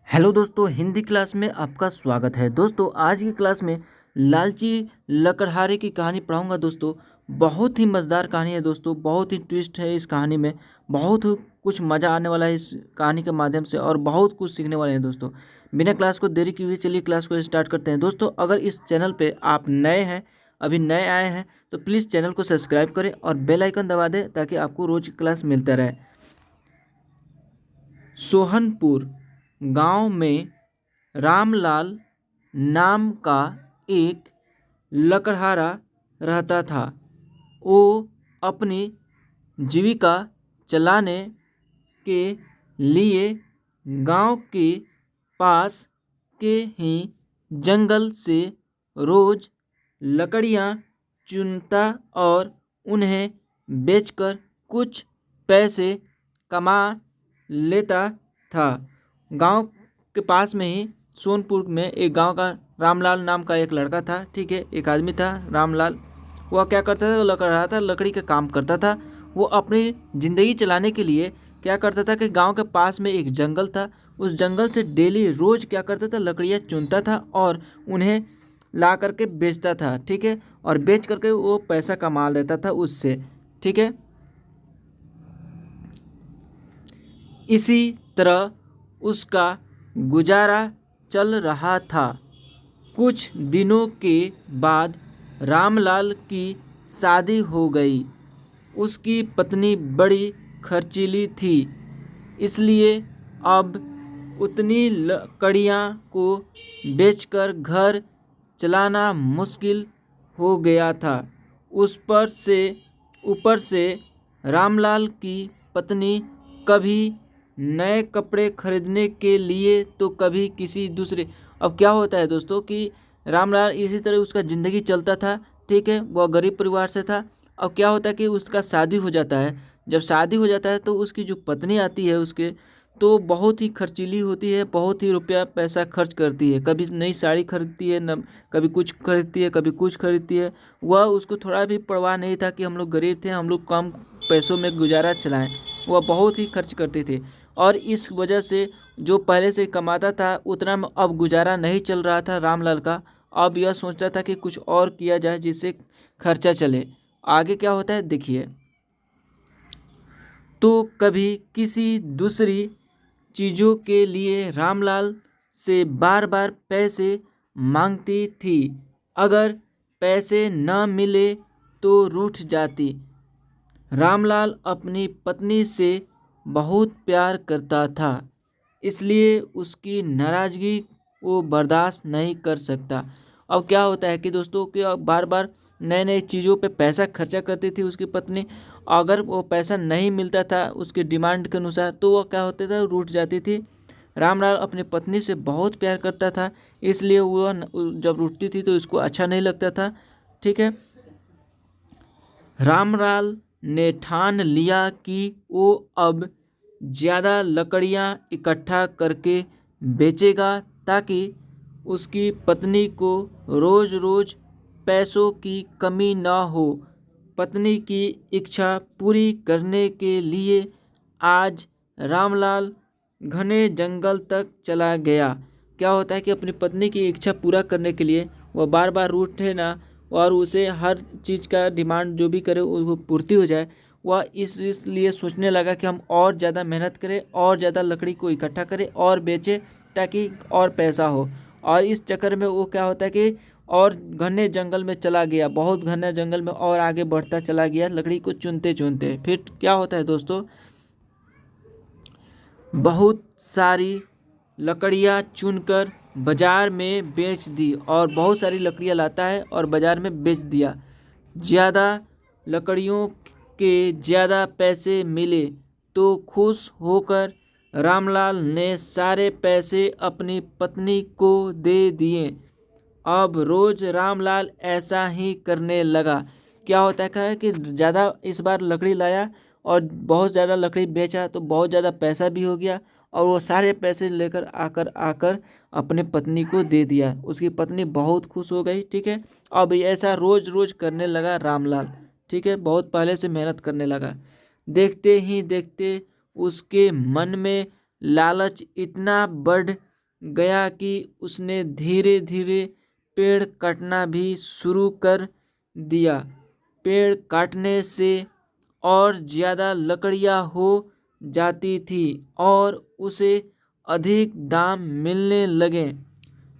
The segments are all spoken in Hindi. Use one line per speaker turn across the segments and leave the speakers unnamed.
हेलो दोस्तों, हिंदी क्लास में आपका स्वागत है। दोस्तों आज की क्लास में लालची लकड़हारे की कहानी पढ़ाऊंगा। दोस्तों बहुत ही मज़ेदार कहानी है। दोस्तों बहुत ही ट्विस्ट है इस कहानी में। बहुत कुछ मज़ा आने वाला है इस कहानी के माध्यम से और बहुत कुछ सीखने वाले हैं। दोस्तों बिना क्लास को देरी किए हुए चलिए क्लास को स्टार्ट करते हैं। दोस्तों अगर इस चैनल पर आप नए हैं, अभी नए आए हैं, तो प्लीज़ चैनल को सब्सक्राइब करें और बेल आइकन दबा दें ताकि आपको रोज़ क्लास मिलता रहे। सोहनपुर गांव में रामलाल नाम का एक लकड़हारा रहता था। वो अपनी जीविका चलाने के लिए गांव के पास के ही जंगल से रोज लकड़ियां चुनता और उन्हें बेचकर कुछ पैसे कमा लेता था। गांव के पास में ही सोनपुर में एक गांव का रामलाल नाम का एक लड़का था। ठीक है, एक आदमी था रामलाल। वह क्या करता था, लकड़हारा था, लकड़ी का काम करता था। वो अपनी ज़िंदगी चलाने के लिए क्या करता था कि गांव के पास में एक जंगल था। उस जंगल से डेली रोज़ क्या करता था, लकड़ियाँ चुनता था और उन्हें ला करके बेचता था। ठीक है, और बेच करके वो पैसा कमा लेता था उससे। ठीक है, इसी तरह उसका गुजारा चल रहा था। कुछ दिनों के बाद रामलाल की शादी हो गई। उसकी पत्नी बड़ी खर्चीली थी, इसलिए अब उतनी लकड़ियाँ को बेचकर घर चलाना मुश्किल हो गया था। ऊपर से रामलाल की पत्नी कभी नए कपड़े खरीदने के लिए तो कभी किसी दूसरे। अब क्या होता है दोस्तों कि रामलाल इसी तरह उसका ज़िंदगी चलता था। ठीक है, वह गरीब परिवार से था। अब क्या होता है कि उसका शादी हो जाता है। जब शादी हो जाता है तो उसकी जो पत्नी आती है उसके, तो बहुत ही खर्चीली होती है, बहुत ही रुपया पैसा खर्च करती है। कभी नई साड़ी खरीदती है, न कभी कुछ खरीदती है, कभी कुछ खरीदती है। वह उसको थोड़ा भी परवाह नहीं था कि हम लोग गरीब थे, हम लोग कम पैसों में गुजारा चलाएं। वह बहुत ही खर्च करते थे और इस वजह से जो पहले से कमाता था उतना में अब गुजारा नहीं चल रहा था रामलाल का। अब यह सोचता था कि कुछ और किया जाए जिससे खर्चा चले। आगे क्या होता है देखिए। तो कभी किसी दूसरी चीज़ों के लिए रामलाल से बार बार पैसे मांगती थी। अगर पैसे न मिले तो रूठ जाती। रामलाल अपनी पत्नी से बहुत प्यार करता था, इसलिए उसकी नाराज़गी वो बर्दाश्त नहीं कर सकता। अब क्या होता है कि दोस्तों कि अब बार बार नए नए चीज़ों पे पैसा खर्चा करती थी उसकी पत्नी। अगर वो पैसा नहीं मिलता था उसके डिमांड के अनुसार तो वो क्या होता था, रूठ जाती थी। रामलाल अपनी पत्नी से बहुत प्यार करता था, इसलिए वो जब रूठती थी तो इसको अच्छा नहीं लगता था। ठीक है, रामलाल ने ठान लिया कि वो अब ज़्यादा लकड़ियाँ इकट्ठा करके बेचेगा ताकि उसकी पत्नी को रोज़ रोज़ पैसों की कमी न हो। पत्नी की इच्छा पूरी करने के लिए आज रामलाल घने जंगल तक चला गया। क्या होता है कि अपनी पत्नी की इच्छा पूरा करने के लिए वह बार बार रूठे ना और उसे हर चीज़ का डिमांड जो भी करे वो पूर्ति हो जाए। वह इसलिए सोचने लगा कि हम और ज़्यादा मेहनत करें और ज़्यादा लकड़ी को इकट्ठा करें और बेचें ताकि और पैसा हो। और इस चक्कर में वो क्या होता है कि और घने जंगल में चला गया, बहुत घने जंगल में और आगे बढ़ता चला गया लकड़ी को चुनते चुनते। फिर क्या होता है दोस्तों, बहुत सारी लकड़ियाँ चुनकर बाज़ार में बेच दी और बहुत सारी लकड़ियाँ लाता है और बाज़ार में बेच दिया। ज़्यादा लकड़ियों के ज़्यादा पैसे मिले तो खुश होकर रामलाल ने सारे पैसे अपनी पत्नी को दे दिए। अब रोज़ रामलाल ऐसा ही करने लगा। क्या होता है कि ज़्यादा इस बार लकड़ी लाया और बहुत ज़्यादा लकड़ी बेचा तो बहुत ज़्यादा पैसा भी हो गया और वो सारे पैसे लेकर आकर आकर अपने पत्नी को दे दिया। उसकी पत्नी बहुत खुश हो गई। ठीक है, अब ऐसा रोज़ रोज़ करने लगा रामलाल। ठीक है, बहुत पहले से मेहनत करने लगा। देखते ही देखते उसके मन में लालच इतना बढ़ गया कि उसने धीरे धीरे पेड़ काटना भी शुरू कर दिया। पेड़ काटने से और ज़्यादा लकड़ियाँ हो जाती थी और उसे अधिक दाम मिलने लगे।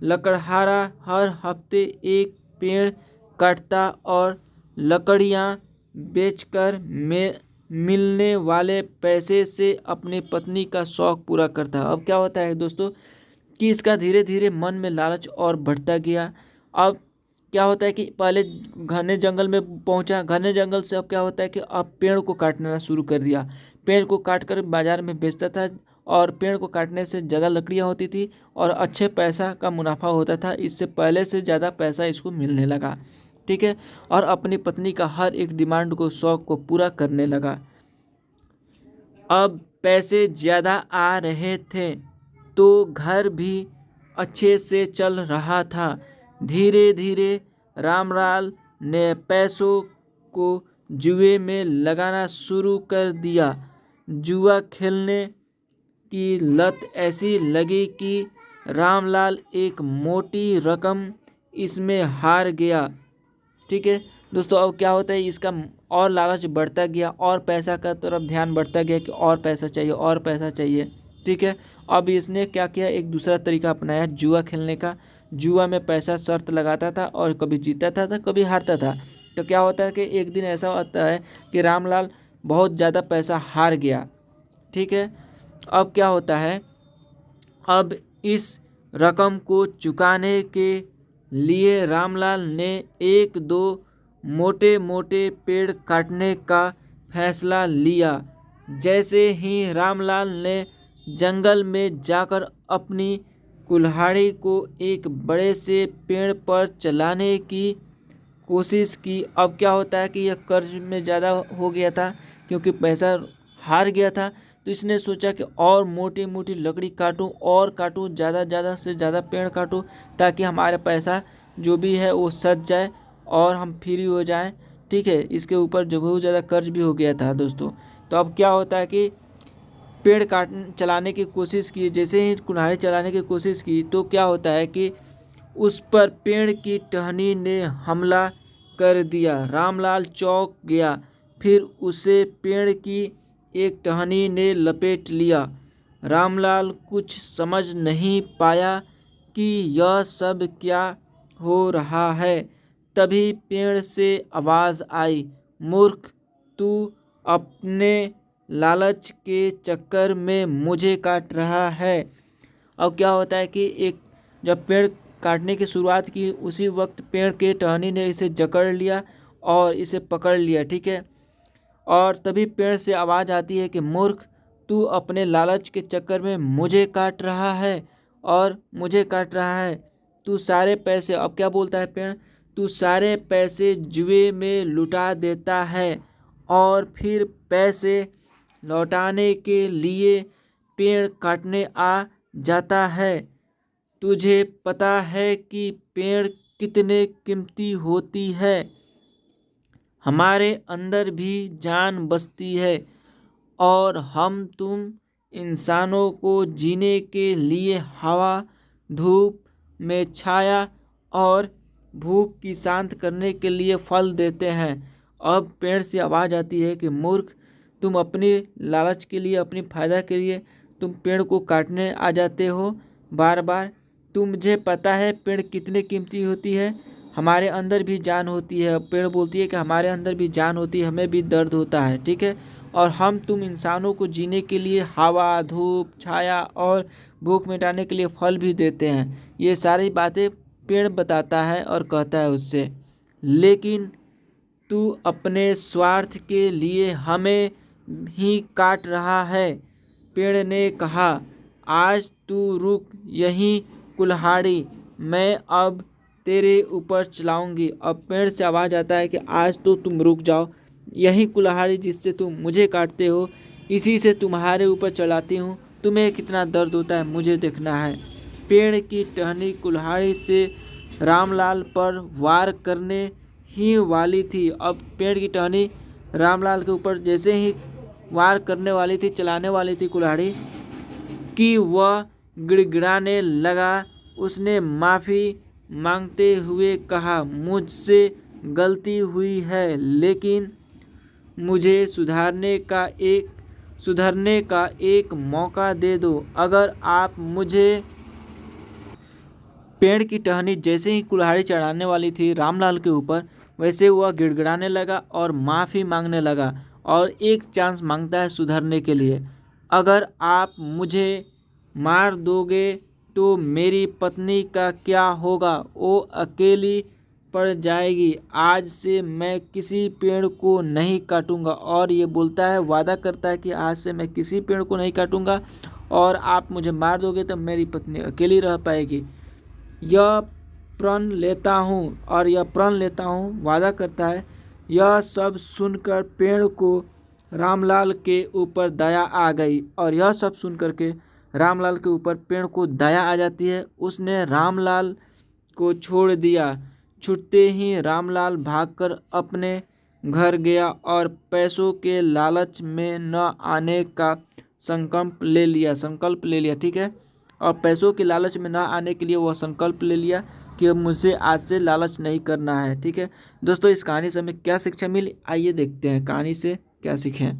लकड़हारा हर हफ्ते एक पेड़ काटता और लकड़ियाँ बेचकर मिलने वाले पैसे से अपनी पत्नी का शौक पूरा करता। अब क्या होता है दोस्तों कि इसका धीरे धीरे मन में लालच और बढ़ता गया। अब क्या होता है कि पहले घने जंगल में पहुंचा, घने जंगल से अब क्या होता है कि अब पेड़ को काटना शुरू कर दिया। पेड़ को काट कर बाजार में बेचता था और पेड़ को काटने से ज़्यादा लकड़ियाँ होती थी और अच्छे पैसा का मुनाफा होता था। इससे पहले से ज़्यादा पैसा इसको मिलने लगा, ठीक है। और अपनी पत्नी का हर एक डिमांड को, शौक को पूरा करने लगा। अब पैसे ज़्यादा आ रहे थे तो घर भी अच्छे से चल रहा था। धीरे धीरे रामलाल ने पैसों को जुए में लगाना शुरू कर दिया। जुआ खेलने की लत ऐसी लगी कि रामलाल एक मोटी रकम इसमें हार गया, ठीक है दोस्तों। अब क्या होता है इसका और लालच बढ़ता गया और पैसा का तरफ ध्यान बढ़ता गया कि और पैसा चाहिए, और पैसा चाहिए, ठीक है। अब इसने क्या किया, एक दूसरा तरीका अपनाया जुआ खेलने का। जुआ में पैसा शर्त लगाता था और कभी जीता था तो कभी हारता था। तो क्या होता है कि एक दिन ऐसा होता है कि रामलाल बहुत ज़्यादा पैसा हार गया, ठीक है। अब क्या होता है, अब इस रकम को चुकाने के लिए रामलाल ने एक दो मोटे मोटे पेड़ काटने का फैसला लिया। जैसे ही रामलाल ने जंगल में जाकर अपनी कुल्हाड़ी को एक बड़े से पेड़ पर चलाने की कोशिश की। अब क्या होता है कि यह कर्ज में ज़्यादा हो गया था क्योंकि पैसा हार गया था। तो इसने सोचा कि और मोटी मोटी लकड़ी काटूं और काटूं, ज़्यादा से ज़्यादा पेड़ काटूं ताकि हमारा पैसा जो भी है वो सज जाए और हम फ्री हो जाएं, ठीक है। इसके ऊपर जो बहुत ज़्यादा कर्ज भी हो गया था दोस्तों। तो अब क्या होता है कि पेड़ चलाने की कोशिश की। जैसे ही कुल्हाड़ी चलाने की कोशिश की तो क्या होता है कि उस पर पेड़ की टहनी ने हमला कर दिया। रामलाल चौंक गया, फिर उसे पेड़ की एक टहनी ने लपेट लिया। रामलाल कुछ समझ नहीं पाया कि यह सब क्या हो रहा है। तभी पेड़ से आवाज़ आई, मूर्ख, तू अपने लालच के चक्कर में मुझे काट रहा है। अब क्या होता है कि एक जब पेड़ काटने की शुरुआत की उसी वक्त पेड़ के टहनी ने इसे जकड़ लिया और इसे पकड़ लिया, ठीक है। और तभी पेड़ से आवाज़ आती है कि मूर्ख, तू अपने लालच के चक्कर में मुझे काट रहा है और मुझे काट रहा है। तू सारे पैसे, अब क्या बोलता है पेड़, तू सारे पैसे जुए में लुटा देता है और फिर पैसे लौटाने के लिए पेड़ काटने आ जाता है। तुझे पता है कि पेड़ कितने कीमती होती है। हमारे अंदर भी जान बसती है और हम तुम इंसानों को जीने के लिए हवा, धूप में छाया और भूख की शांत करने के लिए फल देते हैं। अब पेड़ से आवाज़ आती है कि मूर्ख, तुम अपनी लालच के लिए, अपनी फ़ायदा के लिए तुम पेड़ को काटने आ जाते हो बार बार। तुझे पता है पेड़ कितने कीमती होती है, हमारे अंदर भी जान होती है। पेड़ बोलती है कि हमारे अंदर भी जान होती है, हमें भी दर्द होता है, ठीक है। और हम तुम इंसानों को जीने के लिए हवा, धूप, छाया और भूख मिटाने के लिए फल भी देते हैं। ये सारी बातें पेड़ बताता है और कहता है उससे, लेकिन तू अपने स्वार्थ के लिए हमें ही काट रहा है। पेड़ ने कहा, आज तू रुक, यही कुल्हाड़ी मैं अब तेरे ऊपर चलाऊंगी। अब पेड़ से आवाज़ आता है कि आज तो तुम रुक जाओ, यही कुल्हाड़ी जिससे तुम मुझे काटते हो इसी से तुम्हारे ऊपर चलाती हूँ। तुम्हें कितना दर्द होता है मुझे देखना है। पेड़ की टहनी कुल्हाड़ी से रामलाल पर वार करने ही वाली थी। अब पेड़ की टहनी रामलाल के ऊपर जैसे ही वार करने वाली थी, चलाने वाली थी कुल्हाड़ी, कि वह गिड़गिड़ाने लगा। उसने माफ़ी मांगते हुए कहा, मुझसे गलती हुई है, लेकिन मुझे सुधरने का एक मौका दे दो। अगर आप मुझे पेड़ की टहनी जैसे ही कुल्हाड़ी चढ़ाने वाली थी रामलाल के ऊपर, वैसे वह गिड़गिड़ाने लगा और माफ़ी मांगने लगा और एक चांस मांगता है सुधरने के लिए। अगर आप मुझे मार दोगे तो मेरी पत्नी का क्या होगा? वो अकेली पड़ जाएगी। आज से मैं किसी पेड़ को नहीं काटूंगा। और ये बोलता है, वादा करता है कि आज से मैं किसी पेड़ को नहीं काटूंगा और आप मुझे मार दोगे तो मेरी पत्नी अकेली रह पाएगी। यह प्रण लेता हूँ, वादा करता है। यह सब सुनकर पेड़ को रामलाल के ऊपर दया आ गई और यह सब सुनकर के रामलाल के ऊपर पेड़ को दया आ जाती है। उसने रामलाल को छोड़ दिया। छूटते ही रामलाल भागकर अपने घर गया और पैसों के लालच में न आने का संकल्प ले लिया। ठीक है, और पैसों के लालच में ना आने के लिए वह संकल्प ले लिया कि अब मुझे आज से लालच नहीं करना है। ठीक है दोस्तों, इस कहानी से हमें क्या शिक्षा मिली, आइए देखते हैं कहानी से क्या सीखें।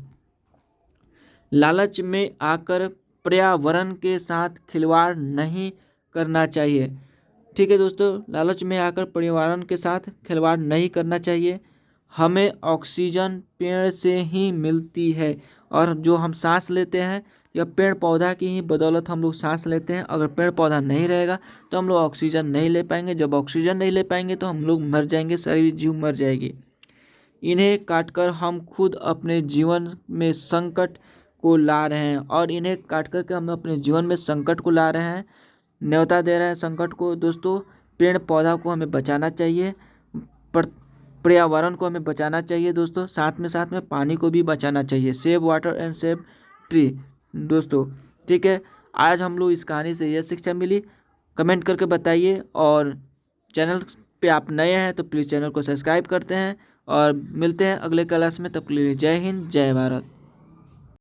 लालच में आकर पर्यावरण के साथ खिलवाड़ नहीं करना चाहिए। ठीक है दोस्तों, लालच में आकर पर्यावरण के साथ खिलवाड़ नहीं करना चाहिए। हमें ऑक्सीजन पेड़ से ही मिलती है और जो हम सांस लेते हैं यह पेड़ पौधा की ही बदौलत हम लोग सांस लेते हैं। अगर पेड़ पौधा नहीं रहेगा तो हम लोग ऑक्सीजन नहीं ले पाएंगे। जब ऑक्सीजन नहीं ले पाएंगे तो हम लोग मर जाएंगे, सारी जीव मर जाएगी। इन्हें काटकर हम खुद अपने जीवन में संकट को ला रहे हैं और इन्हें काट कर के हम अपने जीवन में संकट को ला रहे हैं, न्योता दे रहे हैं संकट को। दोस्तों, पेड़ पौधा को हमें बचाना चाहिए, पर्यावरण को हमें बचाना चाहिए दोस्तों। साथ में पानी को भी बचाना चाहिए। Save water and save tree दोस्तों। ठीक है, आज हम लोग इस कहानी से यह शिक्षा मिली। कमेंट करके बताइए और चैनल पे आप नए हैं तो प्लीज़ चैनल को सब्सक्राइब करते हैं और मिलते हैं अगले क्लास में। तब के लिए जय हिंद, जय भारत।